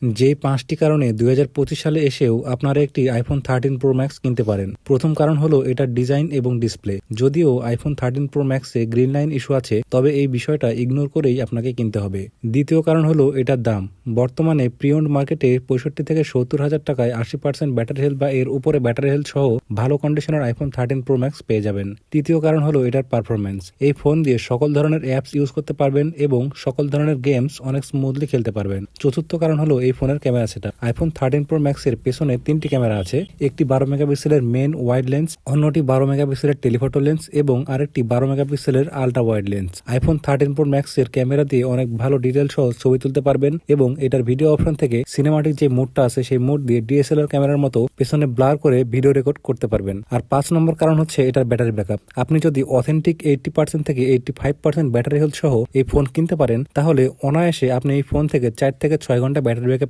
যে 5টি কারণে 2025 সালে এসেও আপনারা একটি আইফোন 13 প্রো ম্যাক্স কিনতে পারেন। প্রথম কারণ হলো এটার ডিজাইন এবং ডিসপ্লে। যদিও আইফোন 13 প্রো ম্যাক্সে গ্রিন লাইন ইস্যু আছে, তবে এই বিষয়টা ইগনোর করেই আপনাকে কিনতে হবে। দ্বিতীয় কারণ হলো এটার দাম। বর্তমানে প্রি-ওন্ড মার্কেটে 65 থেকে 70 হাজার টাকায় 80% ব্যাটারি হেলথ বা এর উপরে ব্যাটারি হেলথ সহ ভালো কন্ডিশনের আইফোন 13 প্রো ম্যাক্স পেয়ে যাবেন। তৃতীয় কারণ হলো এটার পারফরমেন্স। এই ফোন দিয়ে সকল ধরনের অ্যাপস ইউজ করতে পারবেন এবং সকল ধরনের গেমস অনেক স্মুথলি খেলতে পারবেন। চতুর্থ কারণ হলো এই ফোনের ক্যামেরা সেটআপ। আইফোন 13 প্রো ম্যাক্সের পেছনে 3টি ক্যামেরা আছে। একটি 12 মেগাপিক্সেলের মেন ওয়াইড লেন্স, অন্যটি 12 মেগাপিক্সেলের টেলিফটো লেন্স এবং আরেকটি 12 মেগাপিক্সেলের ultra wide lens. IPhone 13 pro ম্যাক্সের ক্যামেরা দিয়ে অনেক ভালো ডিটেল সহ ছবি তুলতে পারবেন এবং এটার ভিডিও অপশন থেকে সিনেমাটিক যে মোডটা আছে সেই মোড দিয়ে ডিএসএলআর ক্যামেরার মতো পেছনে ব্লার করে ভিডিও রেকর্ড করতে পারবেন। আর 5 নম্বর কারণ হচ্ছে এটার ব্যাটারি ব্যাকআপ। আপনি যদি অথেন্টিক 80% থেকে 85% ব্যাটারি হেলথ সহ এই ফোন কিনতে পারেন, তাহলে অনায়াসে আপনি এই ফোন থেকে 4 থেকে 6 ঘন্টা ব্যাটারি ব্যাকআপ